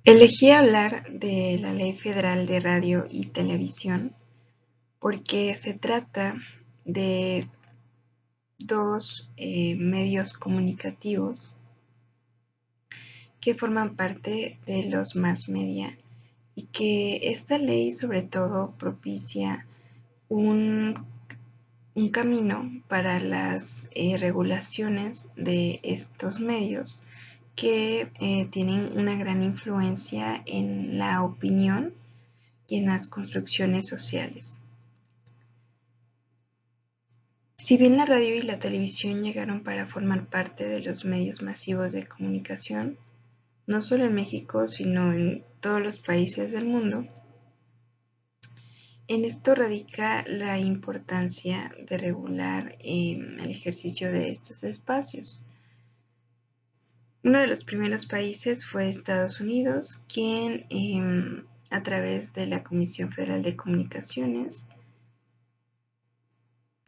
Elegí hablar de la Ley Federal de Radio y Televisión porque se trata de dos medios comunicativos que forman parte de los mass media y que esta ley sobre todo propicia un, un camino para las regulaciones de estos medios que tienen una gran influencia en la opinión y en las construcciones sociales. Si bien la radio y la televisión llegaron para formar parte de los medios masivos de comunicación, no solo en México, sino en todos los países del mundo, en esto radica la importancia de regular el ejercicio de estos espacios. Uno de los primeros países fue Estados Unidos, quien a través de la Comisión Federal de Comunicaciones,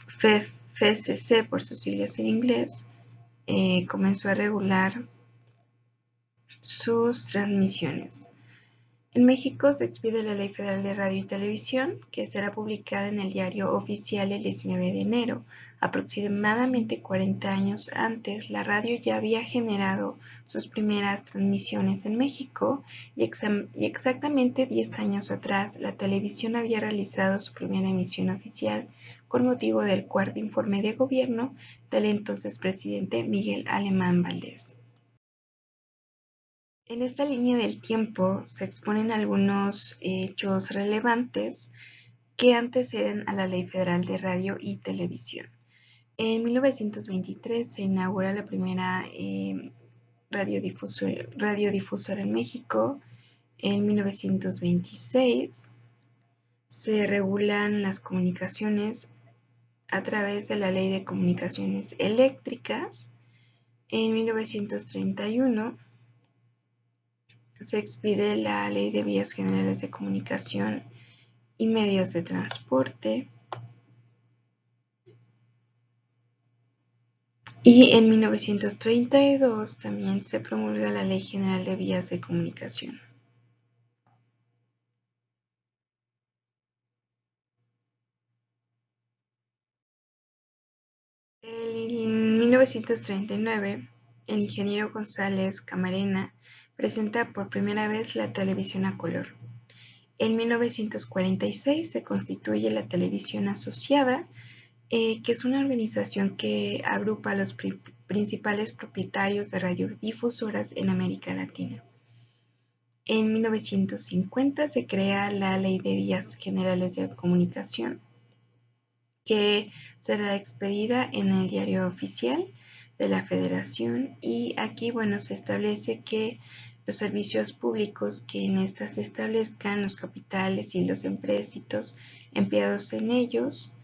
FCC por sus siglas en inglés, comenzó a regular sus transmisiones. En México se expide la Ley Federal de Radio y Televisión, que será publicada en el Diario Oficial el 19 de enero. Aproximadamente 40 años antes, la radio ya había generado sus primeras transmisiones en México y exactamente 10 años atrás, la televisión había realizado su primera emisión oficial con motivo del cuarto informe de gobierno del entonces presidente Miguel Alemán Valdés. En esta línea del tiempo se exponen algunos hechos relevantes que anteceden a la Ley Federal de Radio y Televisión. En 1923 se inaugura la primera radiodifusora en México. En 1926 se regulan las comunicaciones a través de la Ley de Comunicaciones Eléctricas. En 1931 se expide la Ley de Vías Generales de Comunicación y Medios de Transporte. Y en 1932 también se promulga la Ley General de Vías de Comunicación. En 1939, el ingeniero González Camarena presenta por primera vez la televisión a color. En 1946 se constituye la Televisión Asociada, que es una organización que agrupa a los principales propietarios de radiodifusoras en América Latina. En 1950 se crea la Ley de Vías Generales de Comunicación, que será expedida en el Diario Oficial de la Federación, y aquí se establece que los servicios públicos que en estas se establezcan, los capitales y los empréstitos empleados en ellos,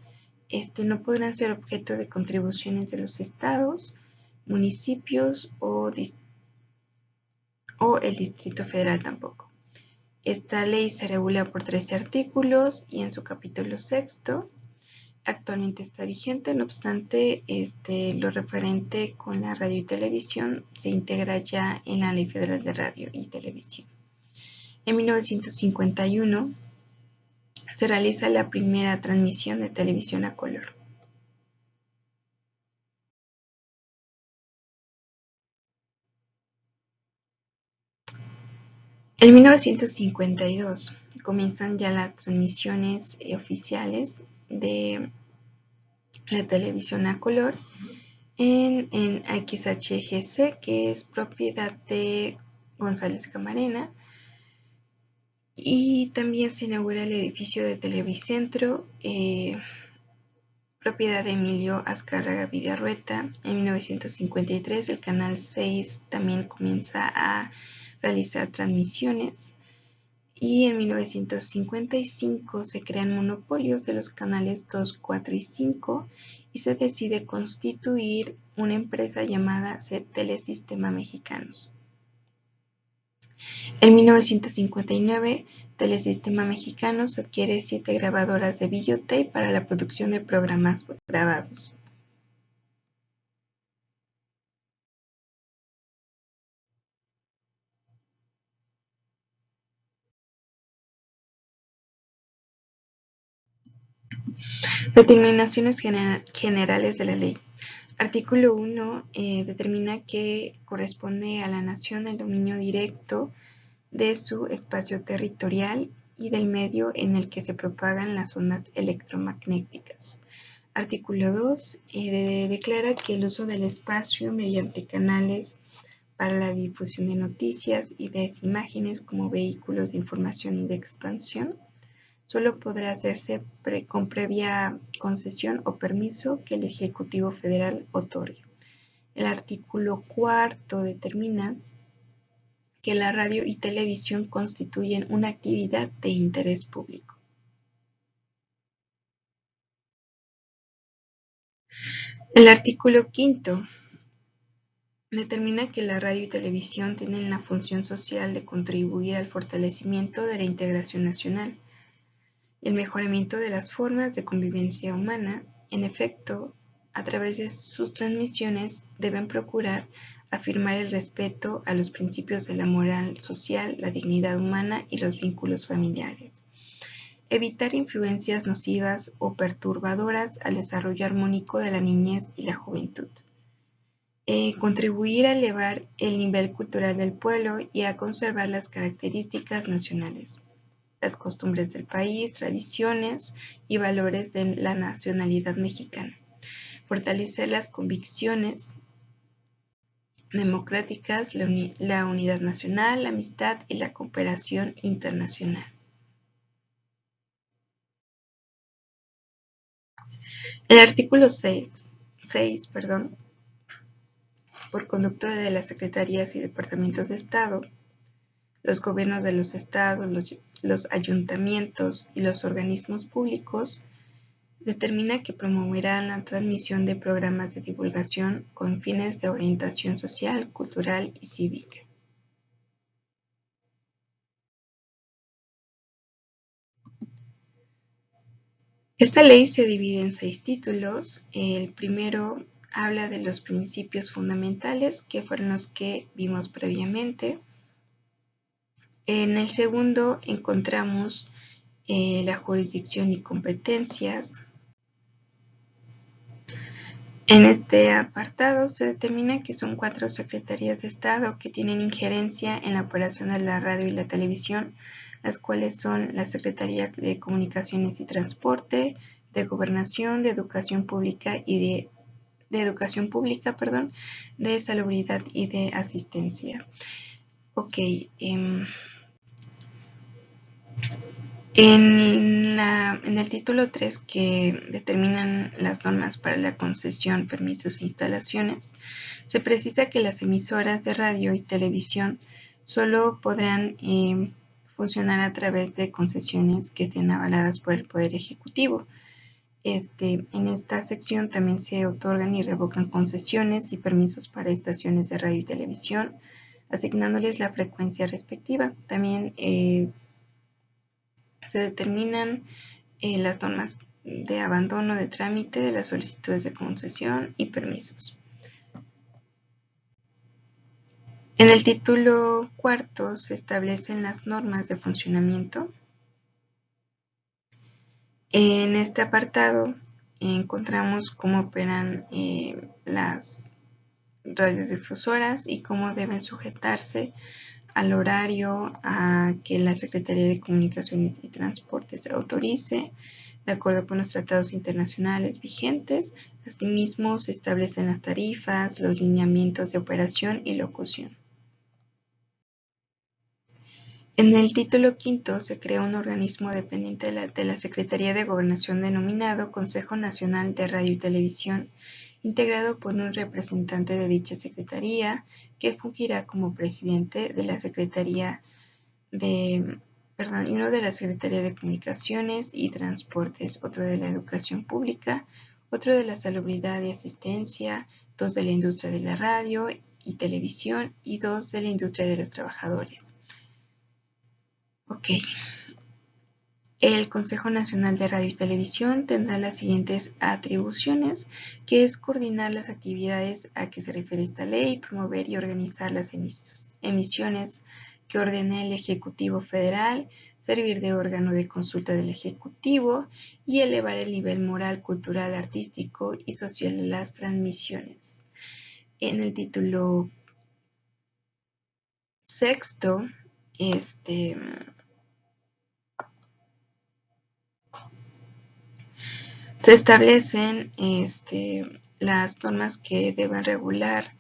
no podrán ser objeto de contribuciones de los estados, municipios o el Distrito Federal tampoco. Esta ley se regula por 13 artículos y en su capítulo sexto actualmente está vigente. No obstante, lo referente con la radio y televisión se integra ya en la Ley Federal de Radio y Televisión. En 1951 se realiza la primera transmisión de televisión a color. En 1952 comienzan ya las transmisiones oficiales de la televisión a color en XHGC, que es propiedad de González Camarena, y también se inaugura el edificio de Televicentro, propiedad de Emilio Azcárraga Vidaurrueta. En 1953 el Canal 6 también comienza a realizar transmisiones. Y en 1955 se crean monopolios de los canales 2, 4 y 5 y se decide constituir una empresa llamada Telesistema Mexicanos. En 1959, Telesistema Mexicanos adquiere 7 grabadoras de videotape para la producción de programas grabados. Determinaciones generales de la ley. Artículo 1 determina que corresponde a la nación el dominio directo de su espacio territorial y del medio en el que se propagan las ondas electromagnéticas. Artículo 2 declara que el uso del espacio mediante canales para la difusión de noticias y de imágenes como vehículos de información y de expansión solo podrá hacerse con previa concesión o permiso que el Ejecutivo Federal otorgue. El artículo 4 determina que la radio y televisión constituyen una actividad de interés público. El artículo 5 determina que la radio y televisión tienen la función social de contribuir al fortalecimiento de la integración nacional y el mejoramiento de las formas de convivencia humana. En efecto, a través de sus transmisiones deben procurar afirmar el respeto a los principios de la moral social, la dignidad humana y los vínculos familiares. Evitar influencias nocivas o perturbadoras al desarrollo armónico de la niñez y la juventud. Contribuir a elevar el nivel cultural del pueblo y a conservar las características nacionales, las costumbres del país, tradiciones y valores de la nacionalidad mexicana. Fortalecer las convicciones democráticas, la unidad nacional, la amistad y la cooperación internacional. El artículo 6, por conducto de las secretarías y departamentos de Estado, los gobiernos de los estados, los ayuntamientos y los organismos públicos, determina que promoverán la transmisión de programas de divulgación con fines de orientación social, cultural y cívica. Esta ley se divide en 6 títulos. El primero habla de los principios fundamentales, que fueron los que vimos previamente. En el segundo encontramos la jurisdicción y competencias. En este apartado se determina que son 4 secretarías de Estado que tienen injerencia en la operación de la radio y la televisión, las cuales son la Secretaría de Comunicaciones y Transporte, de Gobernación, de Educación Pública y de Salubridad y de Asistencia. Ok, en el título 3, que determinan las normas para la concesión, permisos e instalaciones, se precisa que las emisoras de radio y televisión solo podrán funcionar a través de concesiones que estén avaladas por el Poder Ejecutivo. En esta sección también se otorgan y revocan concesiones y permisos para estaciones de radio y televisión, asignándoles la frecuencia respectiva. También se determinan las normas de abandono de trámite de las solicitudes de concesión y permisos. En el título 4 se establecen las normas de funcionamiento. En este apartado encontramos cómo operan las radiodifusoras y cómo deben sujetarse al horario a que la Secretaría de Comunicaciones y Transportes autorice, de acuerdo con los tratados internacionales vigentes. Asimismo, se establecen las tarifas, los lineamientos de operación y locución. En el título 5 se crea un organismo dependiente de la Secretaría de Gobernación denominado Consejo Nacional de Radio y Televisión, integrado por un representante de dicha secretaría que fungirá como presidente de la Secretaría y uno de la Secretaría de Comunicaciones y Transportes, otro de la Educación Pública, otro de la Salubridad y Asistencia, 2 de la Industria de la Radio y Televisión y 2 de la Industria de los Trabajadores. Ok. El Consejo Nacional de Radio y Televisión tendrá las siguientes atribuciones, que es coordinar las actividades a que se refiere esta ley, promover y organizar las emisiones que ordene el Ejecutivo Federal, servir de órgano de consulta del Ejecutivo y elevar el nivel moral, cultural, artístico y social de las transmisiones. En el título sexto, se establecen las normas que deben regular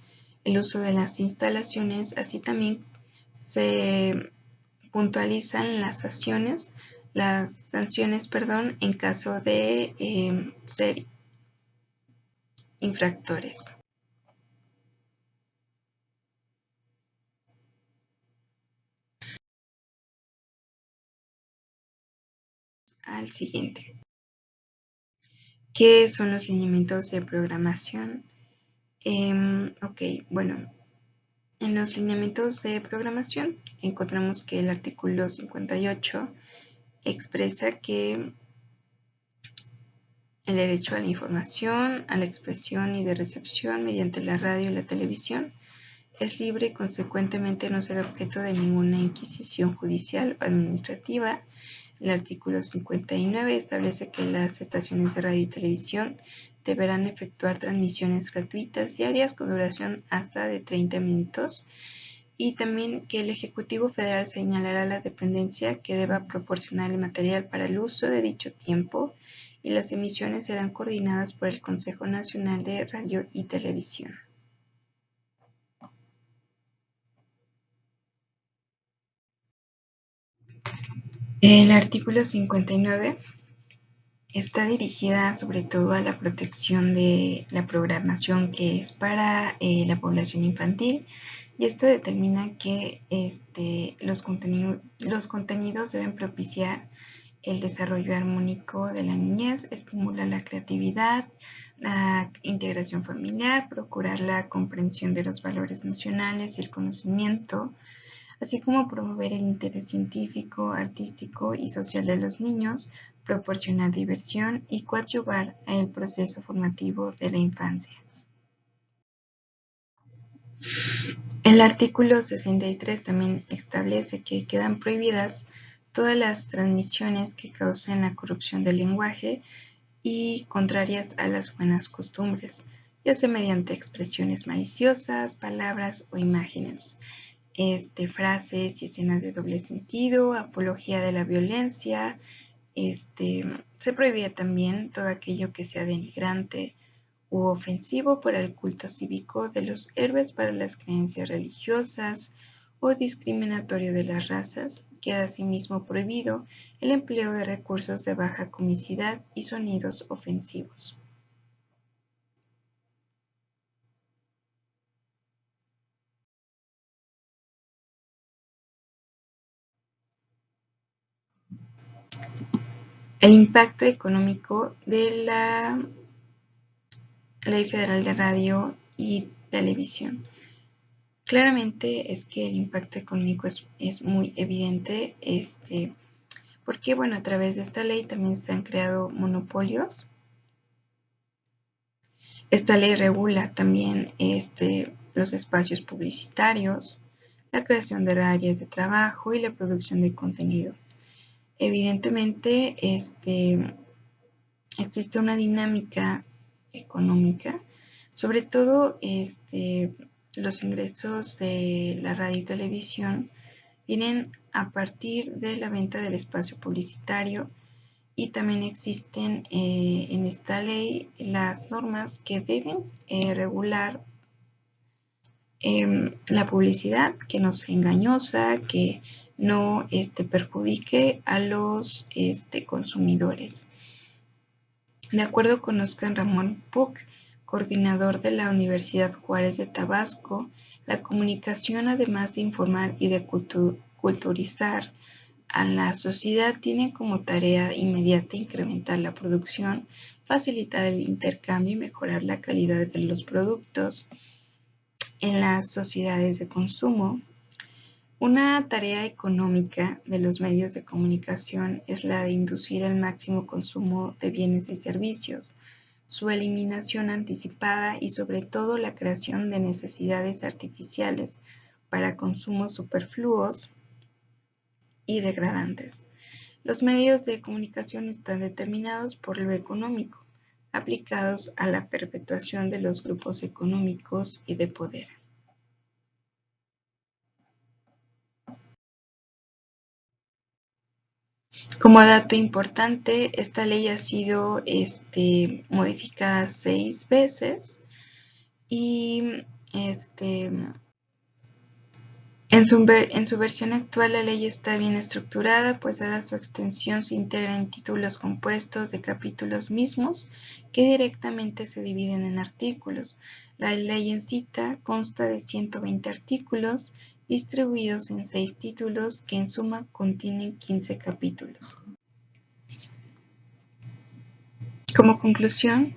el uso de las instalaciones, así también se puntualizan las sanciones, en caso de ser infractores. Al siguiente. ¿Qué son los lineamientos de programación? Ok, bueno, en los lineamientos de programación encontramos que el artículo 58 expresa que el derecho a la información, a la expresión y de recepción mediante la radio y la televisión es libre y consecuentemente no será objeto de ninguna inquisición judicial o administrativa. El artículo 59 establece que las estaciones de radio y televisión deberán efectuar transmisiones gratuitas diarias con duración hasta de 30 minutos y también que el Ejecutivo Federal señalará la dependencia que deba proporcionar el material para el uso de dicho tiempo y las emisiones serán coordinadas por el Consejo Nacional de Radio y Televisión. El artículo 59 está dirigida sobre todo a la protección de la programación que es para la población infantil y esta determina que los contenidos deben propiciar el desarrollo armónico de la niñez, estimula la creatividad, la integración familiar, procurar la comprensión de los valores nacionales y el conocimiento, así como promover el interés científico, artístico y social de los niños, proporcionar diversión y coadyuvar el proceso formativo de la infancia. El artículo 63 también establece que quedan prohibidas todas las transmisiones que causen la corrupción del lenguaje y contrarias a las buenas costumbres, ya sea mediante expresiones maliciosas, palabras o imágenes, frases y escenas de doble sentido, apología de la violencia. Se prohíbe también todo aquello que sea denigrante u ofensivo para el culto cívico de los héroes, para las creencias religiosas o discriminatorio de las razas. Queda asimismo prohibido el empleo de recursos de baja comicidad y sonidos ofensivos. El impacto económico de la Ley Federal de Radio y Televisión. Claramente es que el impacto económico es muy evidente, porque bueno, a través de esta ley también se han creado monopolios. Esta ley regula también los espacios publicitarios, la creación de áreas de trabajo y la producción de contenido. Evidentemente, existe una dinámica económica, sobre todo los ingresos de la radio y televisión vienen a partir de la venta del espacio publicitario y también existen en esta ley las normas que deben regular la publicidad, que no sea engañosa, que no perjudique a los consumidores. De acuerdo con Óscar Ramón Puch, coordinador de la Universidad Juárez de Tabasco, la comunicación, además de informar y de culturizar a la sociedad, tiene como tarea inmediata incrementar la producción, facilitar el intercambio y mejorar la calidad de los productos en las sociedades de consumo. Una tarea económica de los medios de comunicación es la de inducir el máximo consumo de bienes y servicios, su eliminación anticipada y sobre todo la creación de necesidades artificiales para consumos superfluos y degradantes. Los medios de comunicación están determinados por lo económico, aplicados a la perpetuación de los grupos económicos y de poder. Como dato importante, esta ley ha sido modificada 6 veces y en su versión actual la ley está bien estructurada, pues dada su extensión se integra en títulos compuestos de capítulos mismos que directamente se dividen en artículos. La ley en cita consta de 120 artículos distribuidos en 6 títulos que en suma contienen 15 capítulos. Como conclusión,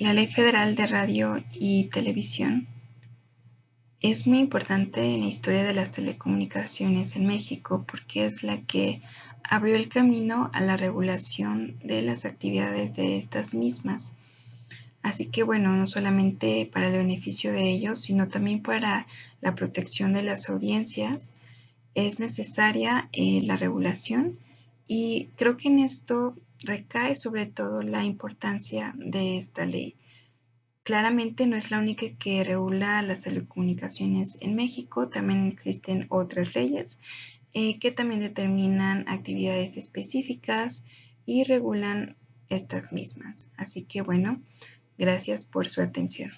la Ley Federal de Radio y Televisión es muy importante en la historia de las telecomunicaciones en México porque es la que abrió el camino a la regulación de las actividades de estas mismas. Así que bueno, no solamente para el beneficio de ellos, sino también para la protección de las audiencias, es necesaria la regulación y creo que en esto recae sobre todo la importancia de esta ley. Claramente no es la única que regula las telecomunicaciones en México, también existen otras leyes que también determinan actividades específicas y regulan estas mismas. Así que bueno, gracias por su atención.